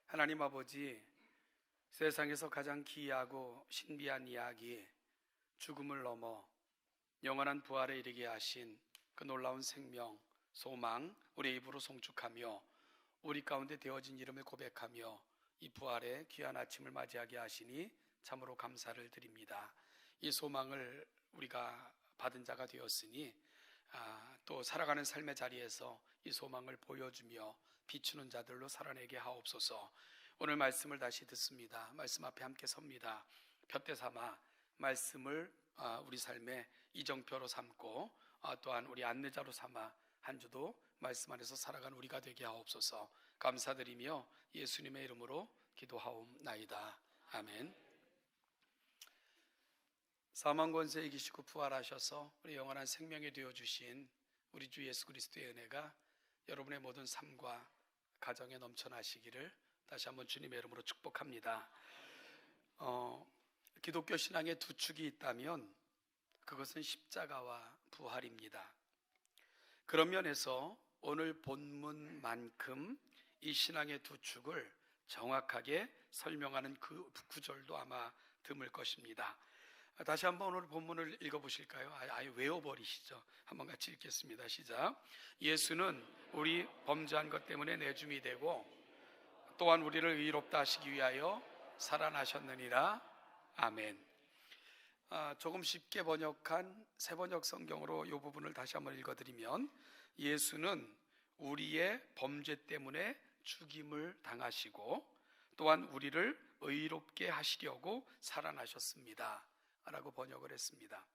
하나님 아버지, 세상에서 가장 기이하고 신비한 이야기, 죽음을 넘어 영원한 부활에 이르게 하신 그 놀라운 생명, 소망, 우리의 입으로 송축하며 우리 가운데 되어진 이름을 고백하며 이 부활의 귀한 아침을 맞이하게 하시니 참으로 감사를 드립니다. 이 소망을 우리가 받은 자가 되었으니 또 살아가는 삶의 자리에서 이 소망을 보여주며 비추는 자들로 살아내게 하옵소서. 오늘 말씀을 다시 듣습니다. 말씀 앞에 함께 섭니다. 푯대 삼아 말씀을 우리 삶의 이정표로 삼고 또한 우리 안내자로 삼아 한 주도 말씀 안에서 살아가는 우리가 되게 하옵소서. 감사드리며 예수님의 이름으로 기도하옵나이다. 아멘. 사망 권세 이기시고 부활하셔서 우리 영원한 생명이 되어주신 우리 주 예수 그리스도의 은혜가 여러분의 모든 삶과 가정에 넘쳐나시기를 다시 한번 주님의 이름으로 축복합니다. 기독교 신앙의 두 축이 있다면 그것은 십자가와 부활입니다. 그런 면에서 오늘 본문만큼 이 신앙의 두 축을 정확하게 설명하는 그 구절도 아마 드물 것입니다. 다시 한번 오늘 본문을 읽어보실까요? 아예 외워버리시죠. 한번 같이 읽겠습니다. 시작. 예수는 우리 범죄한 것 때문에 내줌이 되고 또한 우리를 의롭다 하시기 위하여 살아나셨느니라. 아멘. 조금 쉽게 번역한 새번역 성경으로 이 부분을 다시 한번 읽어드리면, 예수는 우리의 범죄 때문에 죽임을 당하시고 또한 우리를 의롭게 하시려고 살아나셨습니다 라고 번역을 했습니다.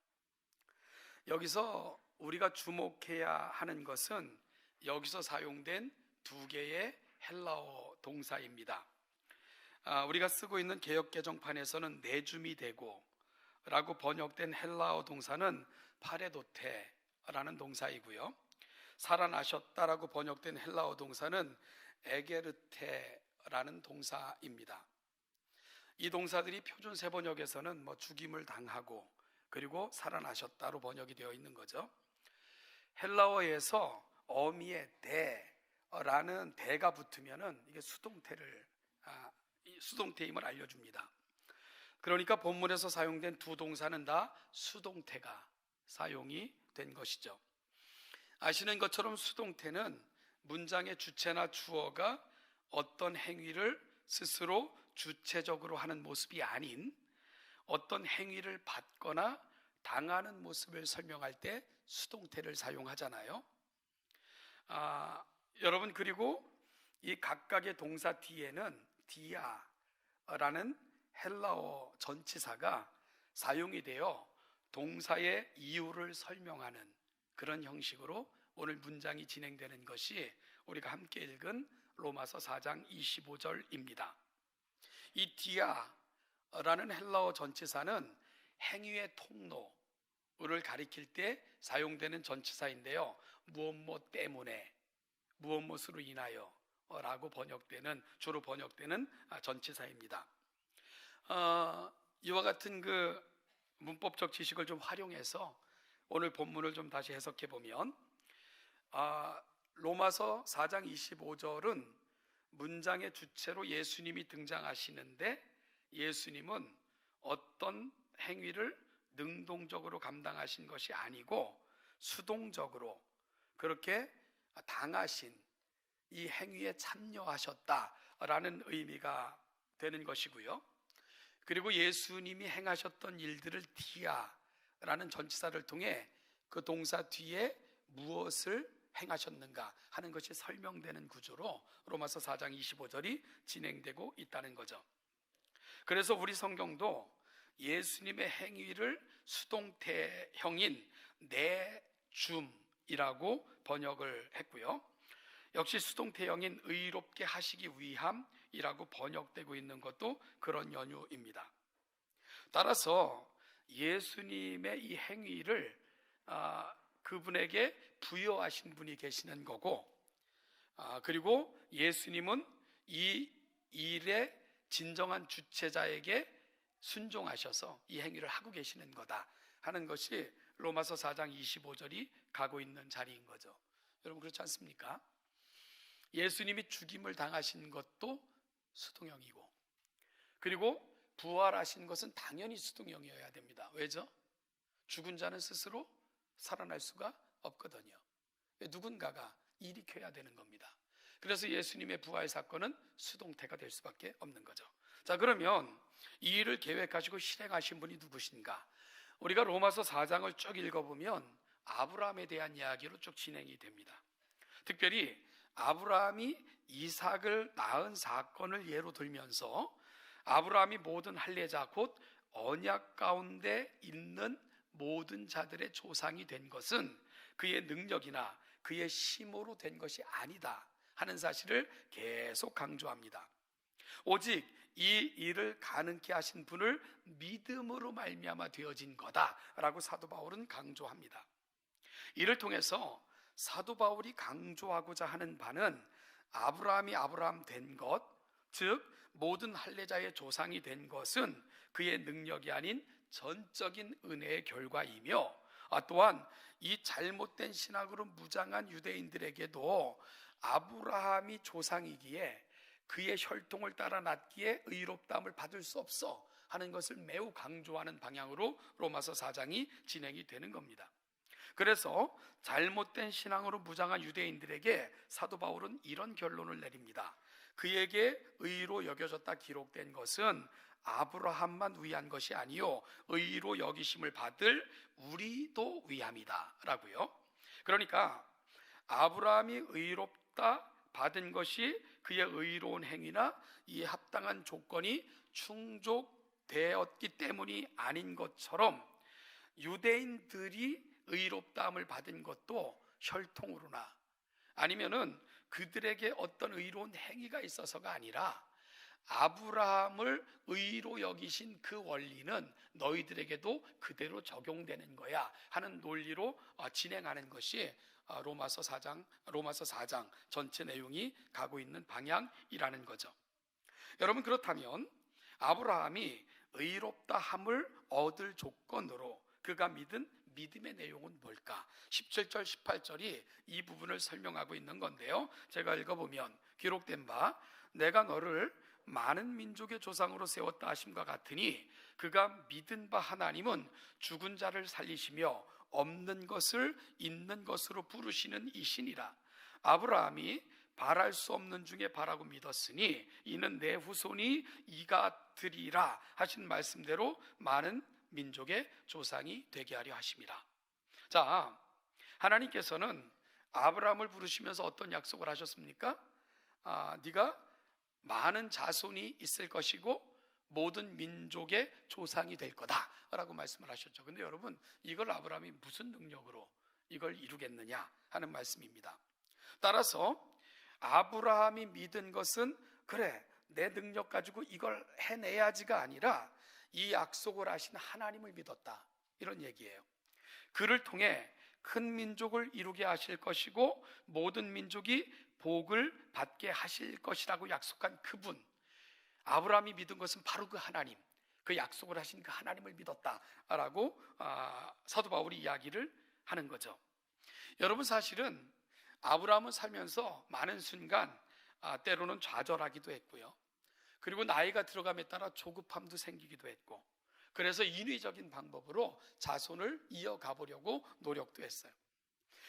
여기서 우리가 주목해야 하는 것은 여기서 사용된 두 개의 헬라어 동사입니다. 우리가 쓰고 있는 개역개정판에서는 내줌이 되고 라고 번역된 헬라어 동사는 파레도테라는 동사이고요, 살아나셨다라고 번역된 헬라어 동사는 에게르테라는 동사입니다. 이 동사들이 표준 세번역에서는 죽임을 당하고 그리고 살아나셨다로 번역이 되어 있는 거죠. 헬라어에서 어미의 대라는 대가 붙으면은 이게 수동태임을 알려줍니다. 그러니까 본문에서 사용된 두 동사는 다 수동태가 사용이 된 것이죠. 아시는 것처럼 수동태는 문장의 주체나 주어가 어떤 행위를 스스로 주체적으로 하는 모습이 아닌 어떤 행위를 받거나 당하는 모습을 설명할 때 수동태를 사용하잖아요. 여러분, 그리고 이 각각의 동사 뒤에는 디아라는 헬라어 전치사가 사용이 되어 동사의 이유를 설명하는 그런 형식으로 오늘 문장이 진행되는 것이 우리가 함께 읽은 로마서 4장 25절입니다. 이 디아라는 헬라어 전치사는 행위의 통로를 가리킬 때 사용되는 전치사인데요, 무엇 때문에, 무엇으로 인하여 라고 주로 번역되는 전치사입니다. 이와 같은 그 문법적 지식을 좀 활용해서 오늘 본문을 좀 다시 해석해 보면, 로마서 4장 25절은 문장의 주체로 예수님이 등장하시는데 예수님은 어떤 행위를 능동적으로 감당하신 것이 아니고 수동적으로 그렇게 당하신 이 행위에 참여하셨다라는 의미가 되는 것이고요. 그리고 예수님이 행하셨던 일들을 디아라는 전치사를 통해 그 동사 뒤에 무엇을 행하셨는가 하는 것이 설명되는 구조로 로마서 4장 25절이 진행되고 있다는 거죠. 그래서 우리 성경도 예수님의 행위를 수동태형인 내줌이라고 번역을 했고요, 역시 수동태형인 의롭게 하시기 위함이라고 번역되고 있는 것도 그런 연유입니다. 따라서 예수님의 이 행위를 그분에게 부여하신 분이 계시는 거고, 그리고 예수님은 이 일의 진정한 주체자에게 순종하셔서 이 행위를 하고 계시는 거다 하는 것이 로마서 4장 25절이 가고 있는 자리인 거죠. 여러분, 그렇지 않습니까? 예수님이 죽임을 당하신 것도 수동형이고, 그리고 부활하신 것은 당연히 수동형이어야 됩니다. 왜죠? 죽은 자는 스스로 살아날 수가 없거든요. 누군가가 일으켜야 되는 겁니다. 그래서 예수님의 부활 사건은 수동태가 될 수밖에 없는 거죠. 자, 그러면 이 일을 계획하시고 실행하신 분이 누구신가? 우리가 로마서 4장을 쭉 읽어보면 아브라함에 대한 이야기로 쭉 진행이 됩니다. 특별히 아브라함이 이삭을 낳은 사건을 예로 들면서 아브라함이 모든 할례자 곧 언약 가운데 있는 모든 자들의 조상이 된 것은 그의 능력이나 그의 힘으로 된 것이 아니다 하는 사실을 계속 강조합니다. 오직 이 일을 가능케 하신 분을 믿음으로 말미암아 되어진 거다라고 사도 바울은 강조합니다. 이를 통해서 사도 바울이 강조하고자 하는 바는 아브라함이 아브라함 된 것, 즉 모든 할례자의 조상이 된 것은 그의 능력이 아닌 전적인 은혜의 결과이며, 또한 이 잘못된 신학으로 무장한 유대인들에게도 아브라함이 조상이기에 그의 혈통을 따라 낳기에 의롭다함을 받을 수 없어 하는 것을 매우 강조하는 방향으로 로마서 4장이 진행이 되는 겁니다. 그래서 잘못된 신앙으로 무장한 유대인들에게 사도 바울은 이런 결론을 내립니다. 그에게 의로 여겨졌다 기록된 것은 아브라함만 위한 것이 아니요 의로 여기심을 받을 우리도 위함이다 라고요. 그러니까 아브라함이 의롭다 받은 것이 그의 의로운 행위나 이에 합당한 조건이 충족되었기 때문이 아닌 것처럼 유대인들이 의롭다함을 받은 것도 혈통으로나 아니면은 그들에게 어떤 의로운 행위가 있어서가 아니라 아브라함을 의로 여기신 그 원리는 너희들에게도 그대로 적용되는 거야 하는 논리로 진행하는 것이 로마서 4장 전체 내용이 가고 있는 방향이라는 거죠. 여러분, 그렇다면 아브라함이 의롭다함을 얻을 조건으로 그가 믿은 믿음의 내용은 뭘까? 17절 18절이 이 부분을 설명하고 있는 건데요, 제가 읽어보면 기록된 바 내가 너를 많은 민족의 조상으로 세웠다 하심과 같으니 그가 믿은 바 하나님은 죽은 자를 살리시며 없는 것을 있는 것으로 부르시는 이시니라. 아브라함이 바랄 수 없는 중에 바라고 믿었으니 이는 내 후손이 이가 되리라 하신 말씀대로 많은 민족의 조상이 되게 하려 하심이라. 자, 하나님께서는 아브라함을 부르시면서 어떤 약속을 하셨습니까? 네가 많은 자손이 있을 것이고 모든 민족의 조상이 될 거다라고 말씀을 하셨죠. 근데 여러분, 이걸 아브라함이 무슨 능력으로 이걸 이루겠느냐 하는 말씀입니다. 따라서 아브라함이 믿은 것은 그래 내 능력 가지고 이걸 해내야지가 아니라 이 약속을 하신 하나님을 믿었다, 이런 얘기예요. 그를 통해 큰 민족을 이루게 하실 것이고 모든 민족이 복을 받게 하실 것이라고 약속한 그분, 아브라함이 믿은 것은 바로 그 하나님, 그 약속을 하신 그 하나님을 믿었다라고 사도 바울이 이야기를 하는 거죠. 여러분, 사실은 아브라함은 살면서 많은 순간 때로는 좌절하기도 했고요, 그리고 나이가 들어감에 따라 조급함도 생기기도 했고, 그래서 인위적인 방법으로 자손을 이어가 보려고 노력도 했어요.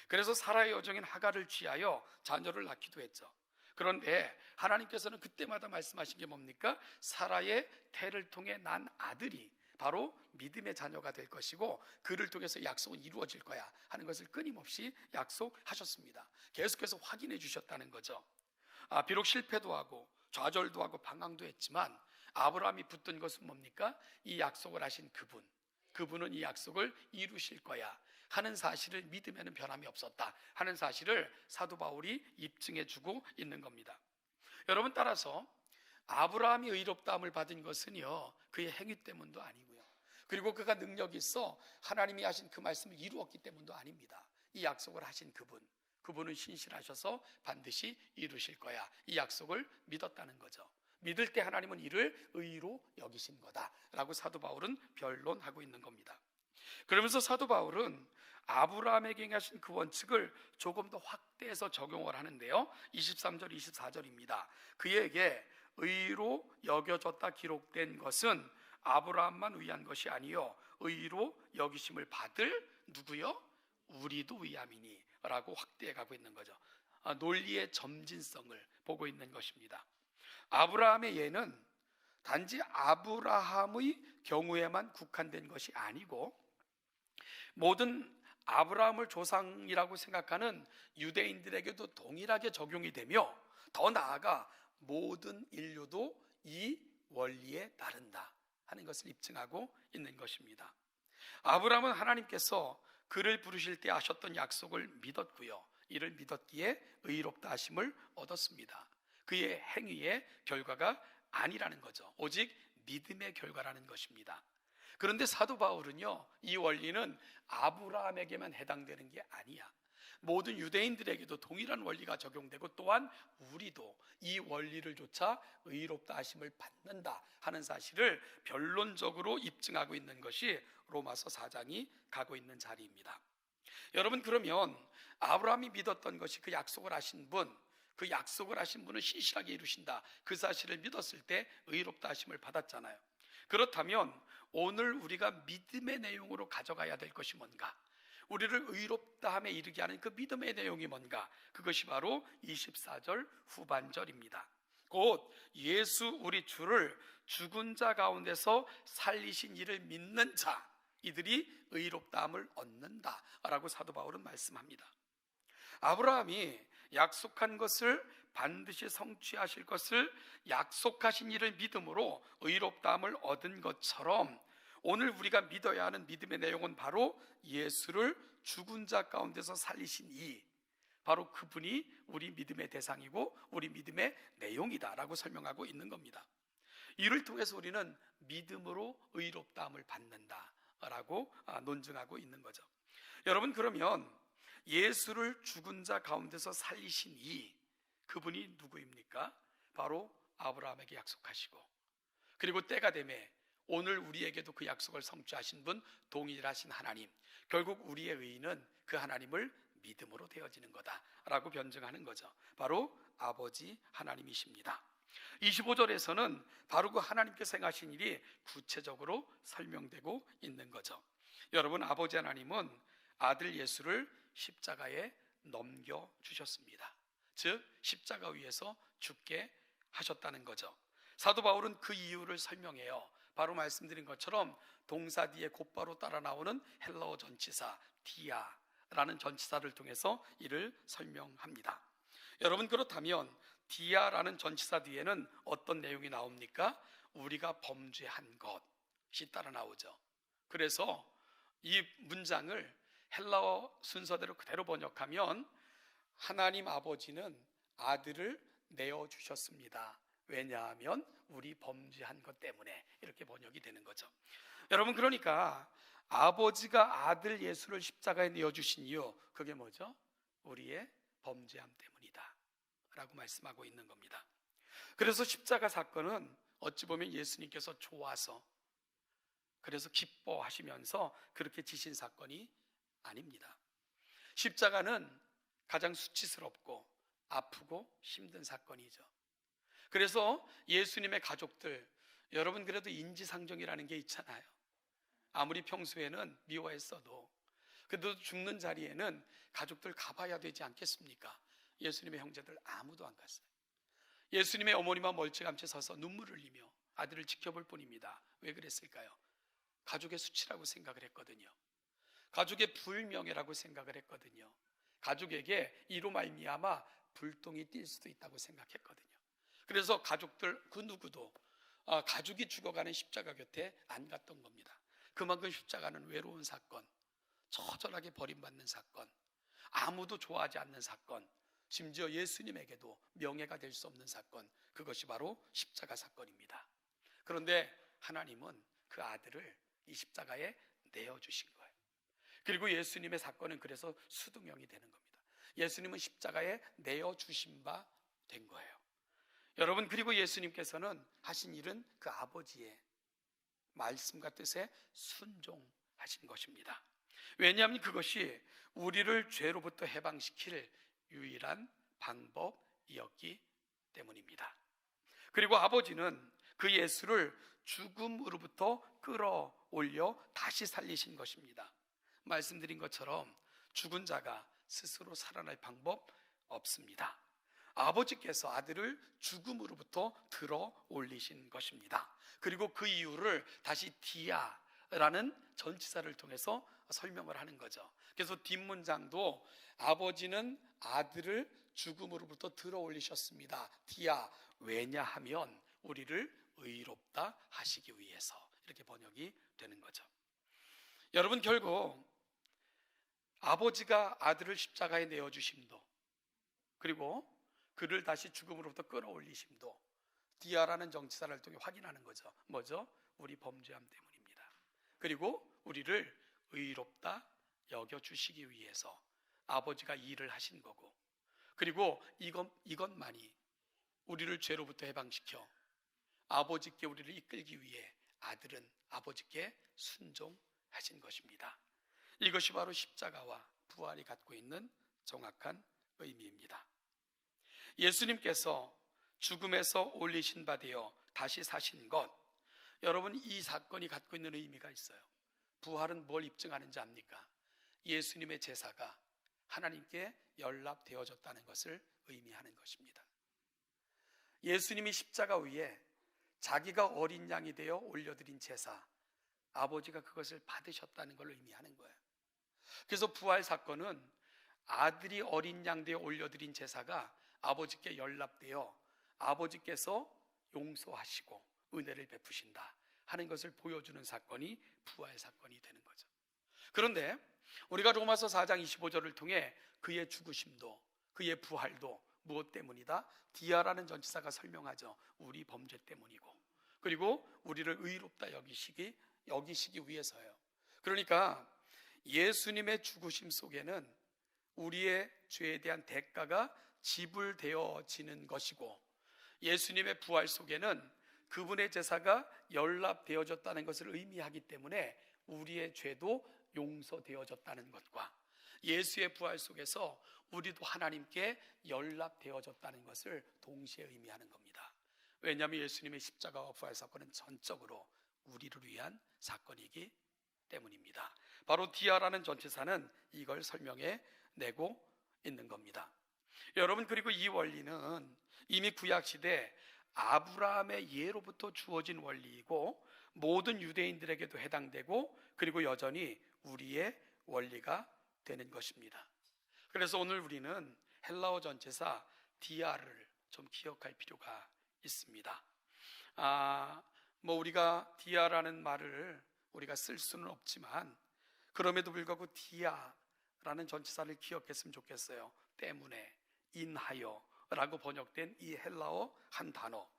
그래서 사라의 여종인 하갈을 취하여 자녀를 낳기도 했죠. 그런데 하나님께서는 그때마다 말씀하신 게 뭡니까? 사라의 태를 통해 난 아들이 바로 믿음의 자녀가 될 것이고 그를 통해서 약속은 이루어질 거야 하는 것을 끊임없이 약속하셨습니다. 계속해서 확인해 주셨다는 거죠. 비록 실패도 하고 좌절도 하고 방황도 했지만 아브라함이 붙든 것은 뭡니까? 이 약속을 하신 그분은 이 약속을 이루실 거야 하는 사실을 믿음에는 변함이 없었다 하는 사실을 사도 바울이 입증해 주고 있는 겁니다. 여러분, 따라서 아브라함이 의롭다함을 받은 것은요 그의 행위 때문도 아니고요, 그리고 그가 능력이 있어 하나님이 하신 그 말씀을 이루었기 때문도 아닙니다. 이 약속을 하신 그분은 신실하셔서 반드시 이루실 거야, 이 약속을 믿었다는 거죠. 믿을 때 하나님은 이를 의로 여기신 거다라고 사도 바울은 변론하고 있는 겁니다. 그러면서 사도 바울은 아브라함에게 행하신 그 원칙을 조금 더 확대해서 적용을 하는데요, 23절 24절입니다. 그에게 의로 여겨졌다 기록된 것은 아브라함만 의한 것이 아니요 의로 여기심을 받을 누구요? 우리도 의함이니 라고 확대해 가고 있는 거죠. 논리의 점진성을 보고 있는 것입니다. 아브라함의 예는 단지 아브라함의 경우에만 국한된 것이 아니고 모든 아브라함을 조상이라고 생각하는 유대인들에게도 동일하게 적용이 되며 더 나아가 모든 인류도 이 원리에 따른다 하는 것을 입증하고 있는 것입니다. 아브라함은 하나님께서 그를 부르실 때 하셨던 약속을 믿었고요, 이를 믿었기에 의롭다 하심을 얻었습니다. 그의 행위의 결과가 아니라는 거죠. 오직 믿음의 결과라는 것입니다. 그런데 사도 바울은요, 이 원리는 아브라함에게만 해당되는 게 아니야. 모든 유대인들에게도 동일한 원리가 적용되고 또한 우리도 이 원리를 조차 의롭다 하심을 받는다 하는 사실을 변론적으로 입증하고 있는 것이 로마서 4장이 가고 있는 자리입니다. 여러분, 그러면 아브라함이 믿었던 것이 그 약속을 하신 분, 그 약속을 하신 분은 신실하게 이루신다, 그 사실을 믿었을 때 의롭다 하심을 받았잖아요. 그렇다면 오늘 우리가 믿음의 내용으로 가져가야 될 것이 뭔가, 우리를 의롭다함에 이르게 하는 그 믿음의 내용이 뭔가, 그것이 바로 24절 후반절입니다. 곧 예수 우리 주를 죽은 자 가운데서 살리신 이를 믿는 자, 이들이 의롭다함을 얻는다 라고 사도 바울은 말씀합니다. 아브라함이 약속한 것을 반드시 성취하실 것을 약속하신 이를 믿음으로 의롭다함을 얻은 것처럼 오늘 우리가 믿어야 하는 믿음의 내용은 바로 예수를 죽은 자 가운데서 살리신 이, 바로 그분이 우리 믿음의 대상이고 우리 믿음의 내용이다라고 설명하고 있는 겁니다. 이를 통해서 우리는 믿음으로 의롭다함을 받는다라고 논증하고 있는 거죠. 여러분, 그러면 예수를 죽은 자 가운데서 살리신 이, 그분이 누구입니까? 바로 아브라함에게 약속하시고 그리고 때가 되매 오늘 우리에게도 그 약속을 성취하신 분, 동일하신 하나님, 결국 우리의 의의는 그 하나님을 믿음으로 되어지는 거다라고 변증하는 거죠. 바로 아버지 하나님이십니다. 25절에서는 바로 그 하나님께서 행하신 일이 구체적으로 설명되고 있는 거죠. 여러분, 아버지 하나님은 아들 예수를 십자가에 넘겨주셨습니다. 즉 십자가 위에서 죽게 하셨다는 거죠. 사도 바울은 그 이유를 설명해요. 바로 말씀드린 것처럼 동사 뒤에 곧바로 따라 나오는 헬라어 전치사 디아라는 전치사를 통해서 이를 설명합니다. 여러분, 그렇다면 디아라는 전치사 뒤에는 어떤 내용이 나옵니까? 우리가 범죄한 것이 따라 나오죠. 그래서 이 문장을 헬라어 순서대로 그대로 번역하면 하나님 아버지는 아들을 내어주셨습니다. 왜냐하면 우리 범죄한 것 때문에, 이렇게 번역이 되는 거죠. 여러분, 그러니까 아버지가 아들 예수를 십자가에 내어주신 이유, 그게 뭐죠? 우리의 범죄함 때문이다 라고 말씀하고 있는 겁니다. 그래서 십자가 사건은 어찌 보면 예수님께서 좋아서, 그래서 기뻐하시면서 그렇게 지신 사건이 아닙니다. 십자가는 가장 수치스럽고 아프고 힘든 사건이죠. 그래서 예수님의 가족들, 여러분, 그래도 인지상정이라는 게 있잖아요. 아무리 평소에는 미워했어도 그래도 죽는 자리에는 가족들 가봐야 되지 않겠습니까? 예수님의 형제들 아무도 안 갔어요. 예수님의 어머니만 멀찌감치 서서 눈물을 흘리며 아들을 지켜볼 뿐입니다. 왜 그랬을까요? 가족의 수치라고 생각을 했거든요. 가족의 불명예라고 생각을 했거든요. 가족에게 이로 말미암아 불똥이 뛸 수도 있다고 생각했거든요. 그래서 가족들 그 누구도 가족이 죽어가는 십자가 곁에 안 갔던 겁니다. 그만큼 십자가는 외로운 사건, 처절하게 버림받는 사건, 아무도 좋아하지 않는 사건, 심지어 예수님에게도 명예가 될 수 없는 사건, 그것이 바로 십자가 사건입니다. 그런데 하나님은 그 아들을 이 십자가에 내어주신 거예요. 그리고 예수님의 사건은 그래서 수동형이 되는 겁니다. 예수님은 십자가에 내어주신 바 된 거예요. 여러분, 그리고 예수님께서는 하신 일은 그 아버지의 말씀과 뜻에 순종하신 것입니다. 왜냐하면 그것이 우리를 죄로부터 해방시킬 유일한 방법이었기 때문입니다. 그리고 아버지는 그 예수를 죽음으로부터 끌어올려 다시 살리신 것입니다. 말씀드린 것처럼 죽은 자가 스스로 살아날 방법 없습니다. 아버지께서 아들을 죽음으로부터 들어 올리신 것입니다. 그리고 그 이유를 다시 디아라는 전치사를 통해서 설명을 하는 거죠. 그래서 뒷문장도 아버지는 아들을 죽음으로부터 들어 올리셨습니다. 디아, 왜냐하면 우리를 의롭다 하시기 위해서, 이렇게 번역이 되는 거죠. 여러분, 결국 아버지가 아들을 십자가에 내어주심도, 그리고 그를 다시 죽음으로부터 끌어올리심도 디아라는 정치사를 통해 확인하는 거죠. 뭐죠? 우리 범죄함 때문입니다. 그리고 우리를 의롭다 여겨주시기 위해서 아버지가 이 일을 하신 거고, 그리고 이것만이 우리를 죄로부터 해방시켜 아버지께 우리를 이끌기 위해 아들은 아버지께 순종하신 것입니다. 이것이 바로 십자가와 부활이 갖고 있는 정확한 의미입니다. 예수님께서 죽음에서 올리신 바 되어 다시 사신 것, 여러분, 이 사건이 갖고 있는 의미가 있어요. 부활은 뭘 입증하는지 압니까? 예수님의 제사가 하나님께 연락되어졌다는 것을 의미하는 것입니다. 예수님이 십자가 위에 자기가 어린 양이 되어 올려드린 제사, 아버지가 그것을 받으셨다는 걸 의미하는 거예요. 그래서 부활 사건은 아들이 어린 양 되어 올려드린 제사가 아버지께 연락되어 아버지께서 용서하시고 은혜를 베푸신다 하는 것을 보여주는 사건이 부활 사건이 되는 거죠. 그런데 우리가 로마서 4장 25절을 통해 그의 죽으심도 그의 부활도 무엇 때문이다? 디아라는 전치사가 설명하죠. 우리 범죄 때문이고, 그리고 우리를 의롭다 여기시기 위해서예요. 그러니까 예수님의 죽으심 속에는 우리의 죄에 대한 대가가 지불되어지는 것이고, 예수님의 부활 속에는 그분의 제사가 연락되어졌다는 것을 의미하기 때문에 우리의 죄도 용서되어졌다는 것과 예수의 부활 속에서 우리도 하나님께 연락되어졌다는 것을 동시에 의미하는 겁니다. 왜냐하면 예수님의 십자가와 부활 사건은 전적으로 우리를 위한 사건이기 때문입니다. 바로 디아라는 전치사는 이걸 설명해 내고 있는 겁니다. 여러분, 그리고 이 원리는 이미 구약시대 아브라함의 예로부터 주어진 원리이고 모든 유대인들에게도 해당되고, 그리고 여전히 우리의 원리가 되는 것입니다. 그래서 오늘 우리는 헬라어 전치사 디아를 좀 기억할 필요가 있습니다. 우리가 디아라는 말을 우리가 쓸 수는 없지만 그럼에도 불구하고 디아라는 전치사를 기억했으면 좋겠어요. 때문에, 인하여 라고 번역된 이 헬라어 한 단어,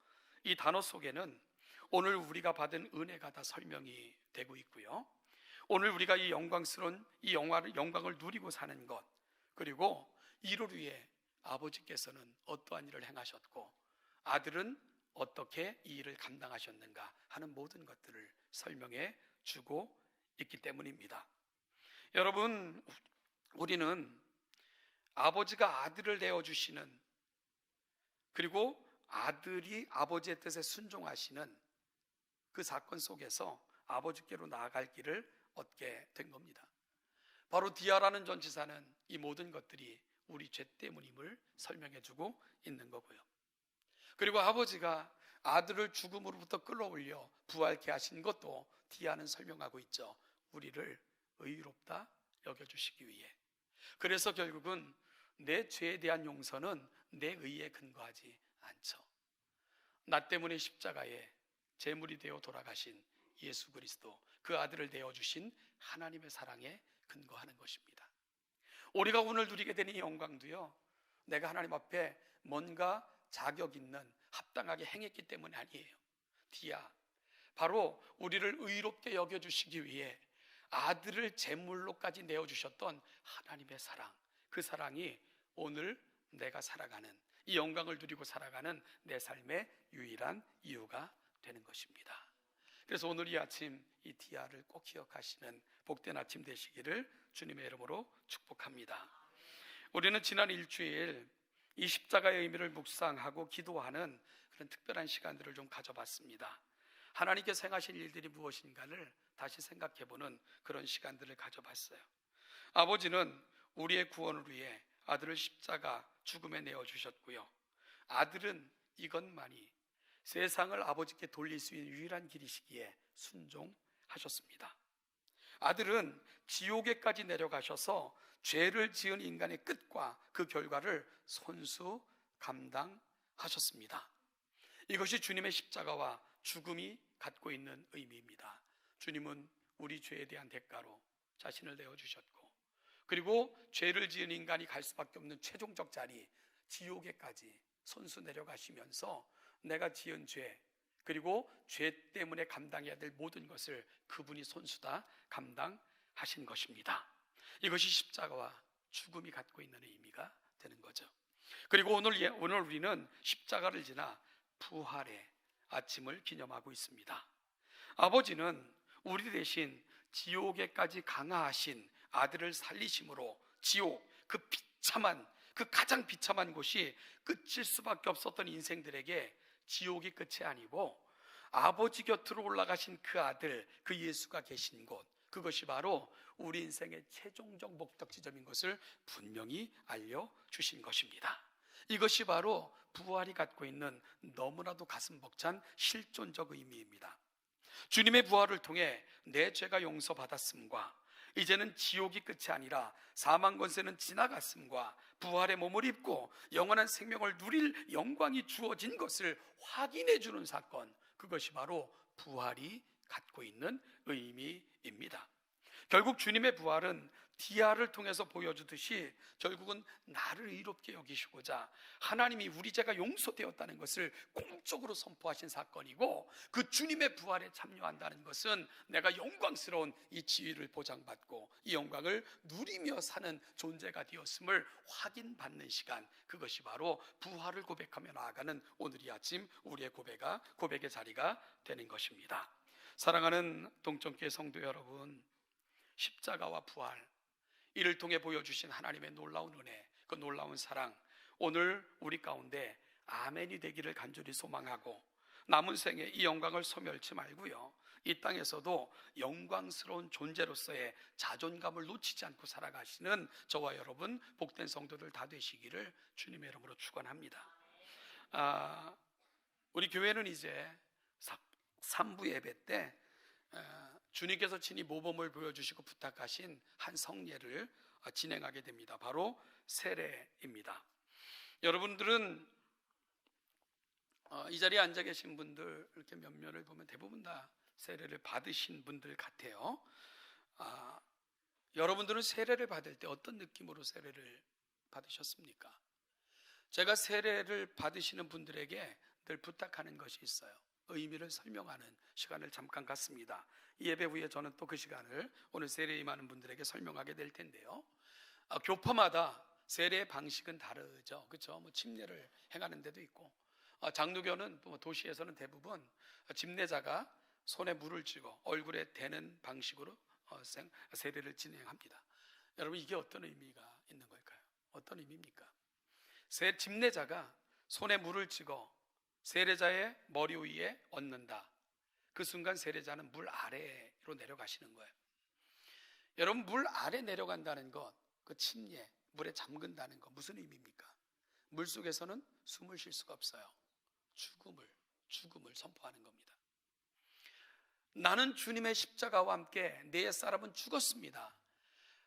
이 단어 속에는 오늘 우리가 받은 은혜가 다 설명이 되고 있고요. 오늘 우리가 이 영광스러운 이 영광을 누리고 사는 것, 그리고 이를 위해 아버지께서는 어떠한 일을 행하셨고 아들은 어떻게 이 일을 감당하셨는가 하는 모든 것들을 설명해 주고 있기 때문입니다. 여러분, 우리는 아버지가 아들을 내어주시는, 그리고 아들이 아버지의 뜻에 순종하시는 그 사건 속에서 아버지께로 나아갈 길을 얻게 된 겁니다. 바로 디아라는 전치사는 이 모든 것들이 우리 죄 때문임을 설명해 주고 있는 거고요. 그리고 아버지가 아들을 죽음으로부터 끌어올려 부활케 하신 것도 디아는 설명하고 있죠. 우리를 의롭다 여겨주시기 위해. 그래서 결국은 내 죄에 대한 용서는 내 의에 근거하지 않죠. 나 때문에 십자가에 제물이 되어 돌아가신 예수 그리스도, 그 아들을 내어주신 하나님의 사랑에 근거하는 것입니다. 우리가 오늘 누리게 되는 이 영광도요, 내가 하나님 앞에 뭔가 자격 있는 합당하게 행했기 때문이 아니에요. 디아, 바로 우리를 의롭게 여겨주시기 위해 아들을 제물로까지 내어주셨던 하나님의 사랑, 그 사랑이 오늘 내가 살아가는, 이 영광을 누리고 살아가는 내 삶의 유일한 이유가 되는 것입니다. 그래서 오늘 이 아침 이 디아를 꼭 기억하시는 복된 아침 되시기를 주님의 이름으로 축복합니다. 우리는 지난 일주일 이 십자가의 의미를 묵상하고 기도하는 그런 특별한 시간들을 좀 가져봤습니다. 하나님께서 행하신 일들이 무엇인가를 다시 생각해보는 그런 시간들을 가져봤어요. 아버지는 우리의 구원을 위해 아들을 십자가 죽음에 내어주셨고요, 아들은 이것만이 세상을 아버지께 돌릴 수 있는 유일한 길이시기에 순종하셨습니다. 아들은 지옥에까지 내려가셔서 죄를 지은 인간의 끝과 그 결과를 손수 감당하셨습니다. 이것이 주님의 십자가와 죽음이 갖고 있는 의미입니다. 주님은 우리 죄에 대한 대가로 자신을 내어주셨고, 그리고 죄를 지은 인간이 갈 수밖에 없는 최종적 자리 지옥에까지 손수 내려가시면서 내가 지은 죄, 그리고 죄 때문에 감당해야 될 모든 것을 그분이 손수 다 감당하신 것입니다. 이것이 십자가와 죽음이 갖고 있는 의미가 되는 거죠. 그리고 오늘 우리는 십자가를 지나 부활의 아침을 기념하고 있습니다. 아버지는 우리 대신 지옥에까지 강하신 아들을 살리심으로 지옥, 그 가장 비참한 곳이 끝일 수밖에 없었던 인생들에게 지옥이 끝이 아니고 아버지 곁으로 올라가신 그 아들, 그 예수가 계신 곳, 그것이 바로 우리 인생의 최종적 목적 지점인 것을 분명히 알려주신 것입니다. 이것이 바로 부활이 갖고 있는 너무나도 가슴 벅찬 실존적 의미입니다. 주님의 부활을 통해 내 죄가 용서받았음과 이제는 지옥이 끝이 아니라 사망 권세는 지나갔음과 부활의 몸을 입고 영원한 생명을 누릴 영광이 주어진 것을 확인해 주는 사건, 그것이 바로 부활이 갖고 있는 의미입니다. 결국 주님의 부활은 디아를 통해서 보여주듯이 결국은 나를 의롭게 여기시고자 하나님이 우리 죄가 용서되었다는 것을 공적으로 선포하신 사건이고, 그 주님의 부활에 참여한다는 것은 내가 영광스러운 이 지위를 보장받고 이 영광을 누리며 사는 존재가 되었음을 확인받는 시간, 그것이 바로 부활을 고백하며 나아가는 오늘 이 아침 우리의 고백의 자리가 되는 것입니다. 사랑하는 동점교회 성도 여러분, 십자가와 부활, 이를 통해 보여주신 하나님의 놀라운 은혜, 그 놀라운 사랑, 오늘 우리 가운데 아멘이 되기를 간절히 소망하고, 남은 생에 이 영광을 소멸치 말고요, 이 땅에서도 영광스러운 존재로서의 자존감을 놓치지 않고 살아가시는 저와 여러분 복된 성도들 다 되시기를 주님의 이름으로 축원합니다. 우리 교회는 이제 3부 예배 때 주님께서 친히 모범을 보여주시고 부탁하신 한 성례를 진행하게 됩니다. 바로 세례입니다. 여러분들은 이 자리에 앉아 계신 분들 이렇게 몇몇을 보면 대부분 다 세례를 받으신 분들 같아요. 여러분들은 세례를 받을 때 어떤 느낌으로 세례를 받으셨습니까? 제가 세례를 받으시는 분들에게 늘 부탁하는 것이 있어요. 의미를 설명하는 시간을 잠깐 갖습니다. 이 예배 후에 저는 또 그 시간을 오늘 세례에 임하는 분들에게 설명하게 될 텐데요. 교파마다 세례의 방식은 다르죠. 그렇죠? 침례를 행하는 데도 있고, 장로교는 도시에서는 대부분 집례자가 손에 물을 쥐고 얼굴에 대는 방식으로 세례를 진행합니다. 여러분, 이게 어떤 의미가 있는 걸까요? 어떤 의미입니까? 집례자가 손에 물을 쥐고 세례자의 머리 위에 얹는다. 그 순간 세례자는 물 아래로 내려가시는 거예요. 여러분, 물 아래 내려간다는 것, 그 침례, 물에 잠근다는 것, 무슨 의미입니까? 물 속에서는 숨을 쉴 수가 없어요. 죽음을 선포하는 겁니다. 나는 주님의 십자가와 함께 내 옛사람은 죽었습니다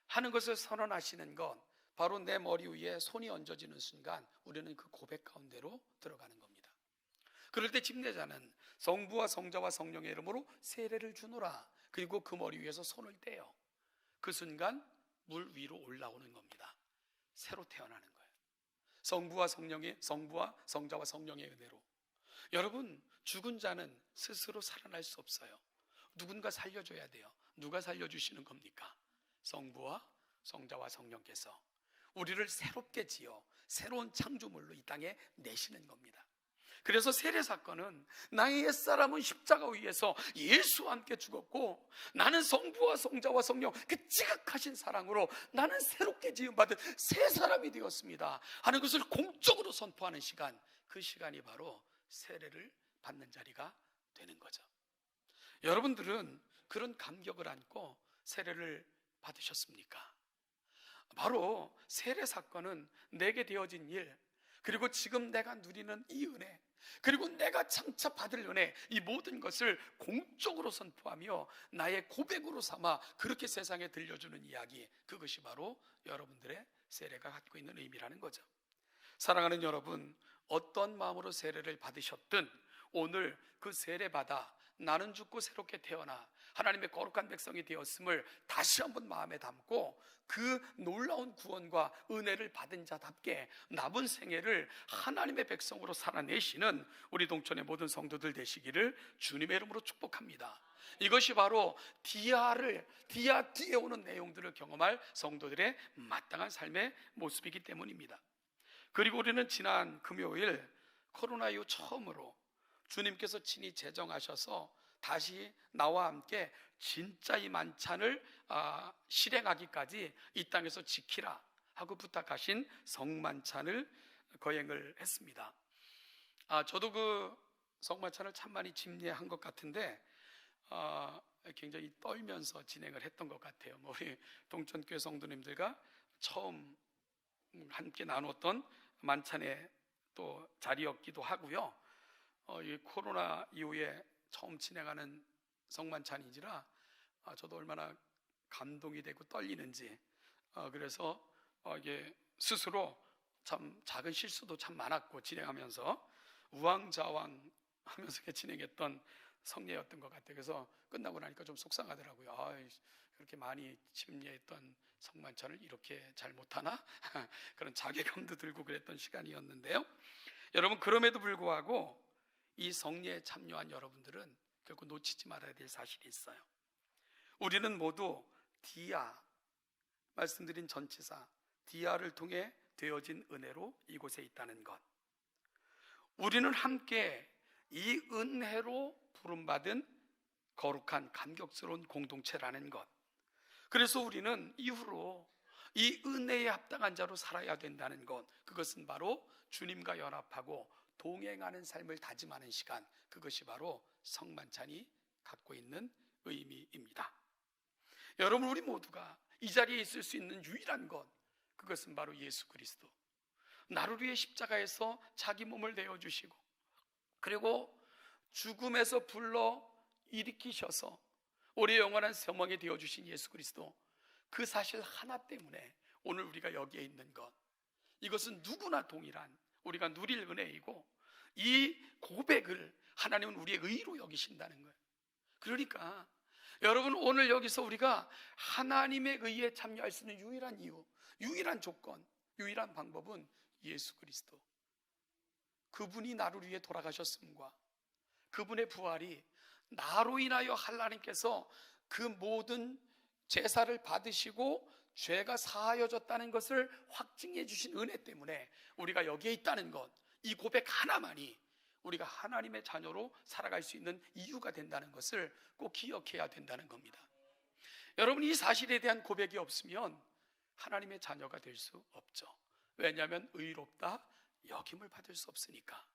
하는 것을 선언하시는 것, 바로 내 머리 위에 손이 얹어지는 순간 우리는 그 고백 가운데로 들어가는 겁니다. 그럴 때 집례자는 성부와 성자와 성령의 이름으로 세례를 주노라, 그리고 그 머리 위에서 손을 떼요. 그 순간 물 위로 올라오는 겁니다. 새로 태어나는 거예요. 성부와 성자와 성령의 은혜로. 여러분, 죽은 자는 스스로 살아날 수 없어요. 누군가 살려줘야 돼요. 누가 살려주시는 겁니까? 성부와 성자와 성령께서 우리를 새롭게 지어 새로운 창조물로 이 땅에 내시는 겁니다. 그래서 세례 사건은 나의 옛사람은 십자가 위에서 예수와 함께 죽었고 나는 성부와 성자와 성령 그 지극하신 사랑으로 나는 새롭게 지음받은 새 사람이 되었습니다 하는 것을 공적으로 선포하는 시간, 그 시간이 바로 세례를 받는 자리가 되는 거죠. 여러분들은 그런 감격을 안고 세례를 받으셨습니까? 바로 세례 사건은 내게 되어진 일, 그리고 지금 내가 누리는 이 은혜, 그리고 내가 장차 받을 은혜, 이 모든 것을 공적으로 선포하며 나의 고백으로 삼아 그렇게 세상에 들려주는 이야기, 그것이 바로 여러분들의 세례가 갖고 있는 의미라는 거죠. 사랑하는 여러분, 어떤 마음으로 세례를 받으셨든 오늘 그 세례 받아 나는 죽고 새롭게 태어나 하나님의 거룩한 백성이 되었음을 다시 한번 마음에 담고 그 놀라운 구원과 은혜를 받은 자답게 남은 생애를 하나님의 백성으로 살아내시는 우리 동천의 모든 성도들 되시기를 주님의 이름으로 축복합니다. 이것이 바로 디아 뒤에 오는 내용들을 경험할 성도들의 마땅한 삶의 모습이기 때문입니다. 그리고 우리는 지난 금요일 코로나 이후 처음으로 주님께서 친히 제정하셔서 다시 나와 함께 진짜 이 만찬을 실행하기까지 이 땅에서 지키라 하고 부탁하신 성만찬을 거행을 했습니다. 저도 그 성만찬을 참 많이 집례한 것 같은데 굉장히 떨면서 진행을 했던 것 같아요. 우리 동천교회 성도님들과 처음 함께 나눴던 만찬의 또 자리였기도 하고요. 이 코로나 이후에 처음 진행하는 성만찬인지라 저도 얼마나 감동이 되고 떨리는지, 그래서 이게 스스로 참 작은 실수도 참 많았고 진행하면서 우왕좌왕 하면서 진행했던 성례였던 것 같아요. 그래서 끝나고 나니까 좀 속상하더라고요. 그렇게 많이 집례했던 성만찬을 이렇게 잘 못하나? 그런 자괴감도 들고 그랬던 시간이었는데요. 여러분, 그럼에도 불구하고 이 성례에 참여한 여러분들은 결코 놓치지 말아야 될 사실이 있어요. 우리는 모두 디아, 말씀드린 전치사 디아를 통해 되어진 은혜로 이곳에 있다는 것, 우리는 함께 이 은혜로 부름받은 거룩한 감격스러운 공동체라는 것, 그래서 우리는 이후로 이 은혜에 합당한 자로 살아야 된다는 것, 그것은 바로 주님과 연합하고 동행하는 삶을 다짐하는 시간, 그것이 바로 성만찬이 갖고 있는 의미입니다. 여러분, 우리 모두가 이 자리에 있을 수 있는 유일한 것, 그것은 바로 예수 그리스도, 나를 위해 십자가에서 자기 몸을 내어주시고 그리고 죽음에서 불러 일으키셔서 우리의 영원한 소망이 되어주신 예수 그리스도, 그 사실 하나 때문에 오늘 우리가 여기에 있는 것, 이것은 누구나 동일한 우리가 누릴 은혜이고 이 고백을 하나님은 우리의 의로 여기신다는 거예요. 그러니까 여러분, 오늘 여기서 우리가 하나님의 의에 참여할 수 있는 유일한 이유, 유일한 조건, 유일한 방법은 예수 그리스도, 그분이 나를 위해 돌아가셨음과 그분의 부활이 나로 인하여 하나님께서 그 모든 제사를 받으시고 죄가 사하여졌다는 것을 확증해 주신 은혜 때문에 우리가 여기에 있다는 것, 이 고백 하나만이 우리가 하나님의 자녀로 살아갈 수 있는 이유가 된다는 것을 꼭 기억해야 된다는 겁니다. 여러분, 이 사실에 대한 고백이 없으면 하나님의 자녀가 될 수 없죠. 왜냐하면 의롭다 여김을 받을 수 없으니까.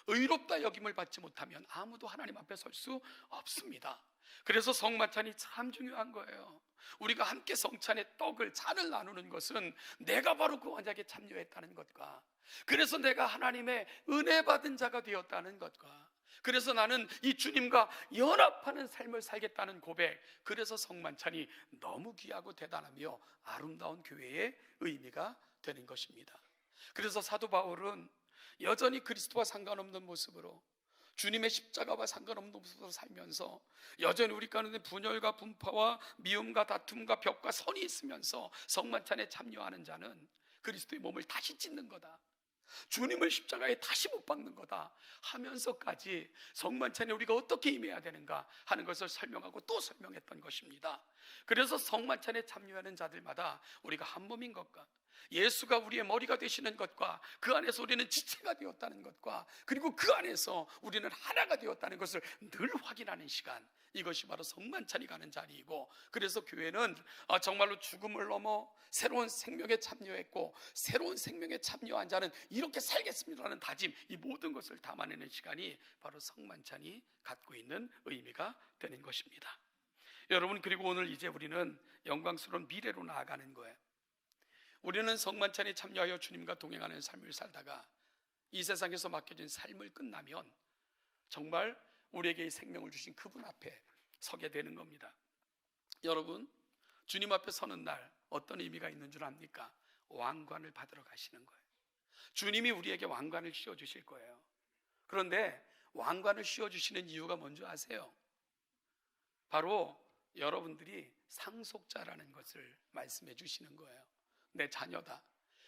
의롭다 여김을 받지 못하면 아무도 하나님 앞에 설 수 없습니다. 그래서 성만찬이 참 중요한 거예요. 우리가 함께 성찬의 떡을, 잔을 나누는 것은 내가 바로 그 언약에 참여했다는 것과, 그래서 내가 하나님의 은혜 받은 자가 되었다는 것과, 그래서 나는 이 주님과 연합하는 삶을 살겠다는 고백, 그래서 성만찬이 너무 귀하고 대단하며 아름다운 교회의 의미가 되는 것입니다. 그래서 사도 바울은 여전히 그리스도와 상관없는 모습으로, 주님의 십자가와 상관없는 모습으로 살면서 여전히 우리 가운데 분열과 분파와 미움과 다툼과 벽과 선이 있으면서 성만찬에 참여하는 자는 그리스도의 몸을 다시 찢는 거다, 주님을 십자가에 다시 못 박는 거다 하면서까지 성만찬에 우리가 어떻게 임해야 되는가 하는 것을 설명하고 또 설명했던 것입니다. 그래서 성만찬에 참여하는 자들마다 우리가 한 몸인 것과 예수가 우리의 머리가 되시는 것과 그 안에서 우리는 지체가 되었다는 것과 그리고 그 안에서 우리는 하나가 되었다는 것을 늘 확인하는 시간, 이것이 바로 성만찬이 가는 자리이고, 그래서 교회는 정말로 죽음을 넘어 새로운 생명에 참여했고 새로운 생명에 참여한 자는 이렇게 살겠습니다라는 다짐, 이 모든 것을 담아내는 시간이 바로 성만찬이 갖고 있는 의미가 되는 것입니다. 여러분, 그리고 오늘 이제 우리는 영광스러운 미래로 나아가는 거예요. 우리는 성만찬에 참여하여 주님과 동행하는 삶을 살다가 이 세상에서 맡겨진 삶을 끝나면 정말 우리에게 이 생명을 주신 그분 앞에 서게 되는 겁니다. 여러분, 주님 앞에 서는 날 어떤 의미가 있는 줄 압니까? 왕관을 받으러 가시는 거예요. 주님이 우리에게 왕관을 씌워주실 거예요. 그런데 왕관을 씌워주시는 이유가 뭔지 아세요? 바로 여러분들이 상속자라는 것을 말씀해 주시는 거예요. 내 자녀다.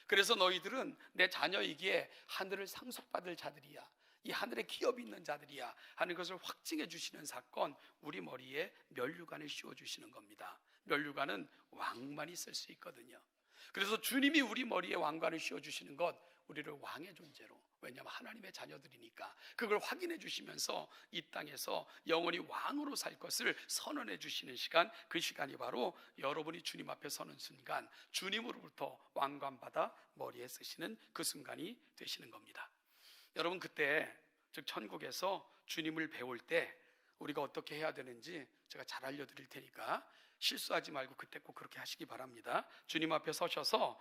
그래서 너희들은 내 자녀이기에 하늘을 상속받을 자들이야, 이 하늘에 기업이 있는 자들이야 하는 것을 확증해 주시는 사건, 우리 머리에 면류관을 씌워 주시는 겁니다. 면류관은 왕만이 쓸 수 있거든요. 그래서 주님이 우리 머리에 왕관을 씌워 주시는 것, 우리를 왕의 존재로, 왜냐하면 하나님의 자녀들이니까 그걸 확인해 주시면서 이 땅에서 영원히 왕으로 살 것을 선언해 주시는 시간, 그 시간이 바로 여러분이 주님 앞에 서는 순간 주님으로부터 왕관 받아 머리에 쓰시는 그 순간이 되시는 겁니다. 여러분, 그때 즉 천국에서 주님을 배울 때 우리가 어떻게 해야 되는지 제가 잘 알려드릴 테니까 실수하지 말고 그때 꼭 그렇게 하시기 바랍니다. 주님 앞에 서셔서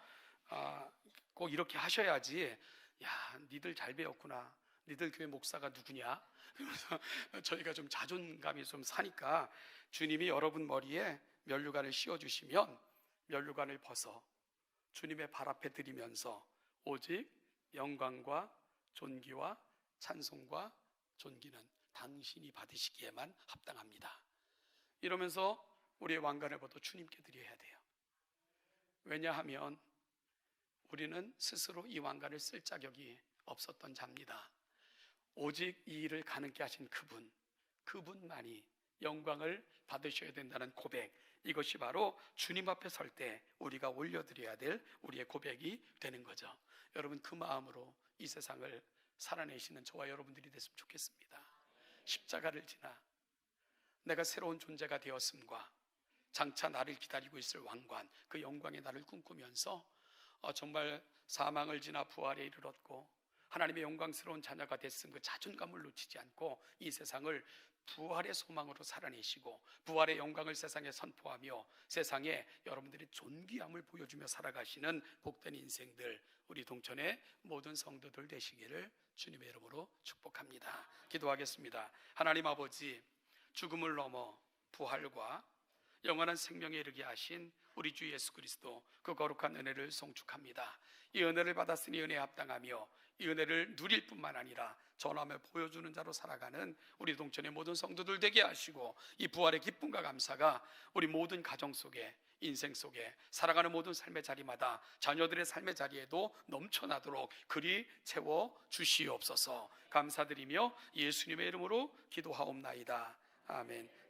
꼭 이렇게 하셔야지, 야, 니들 잘 배웠구나, 니들 교회 목사가 누구냐, 그래서 저희가 좀 자존감이 좀 사니까 주님이 여러분 머리에 면류관을 씌워주시면 면류관을 벗어 주님의 발 앞에 드리면서 오직 영광과 존귀와 찬송과 존귀는 당신이 받으시기에만 합당합니다, 이러면서 우리의 왕관을 벗어 주님께 드려야 돼요. 왜냐하면 우리는 스스로 이 왕관을 쓸 자격이 없었던 자입니다. 오직 이 일을 가능케 하신 그분만이 영광을 받으셔야 된다는 고백, 이것이 바로 주님 앞에 설 때 우리가 올려드려야 될 우리의 고백이 되는 거죠. 여러분, 그 마음으로 이 세상을 살아내시는 저와 여러분들이 됐으면 좋겠습니다. 십자가를 지나 내가 새로운 존재가 되었음과 장차 나를 기다리고 있을 왕관, 그 영광의 나를 꿈꾸면서 정말 사망을 지나 부활에 이르렀고 하나님의 영광스러운 자녀가 됐음, 그 자존감을 놓치지 않고 이 세상을 부활의 소망으로 살아내시고 부활의 영광을 세상에 선포하며 세상에 여러분들의 존귀함을 보여주며 살아가시는 복된 인생들, 우리 동천의 모든 성도들 되시기를 주님의 이름으로 축복합니다. 기도하겠습니다. 하나님 아버지, 죽음을 넘어 부활과 영원한 생명에 이르게 하신 우리 주 예수 그리스도, 그 거룩한 은혜를 송축합니다. 이 은혜를 받았으니 은혜에 합당하며 이 은혜를 누릴 뿐만 아니라 전함을 보여주는 자로 살아가는 우리 동천의 모든 성도들 되게 하시고, 이 부활의 기쁨과 감사가 우리 모든 가정 속에, 인생 속에, 살아가는 모든 삶의 자리마다, 자녀들의 삶의 자리에도 넘쳐나도록 그리 채워 주시옵소서. 감사드리며 예수님의 이름으로 기도하옵나이다. 아멘.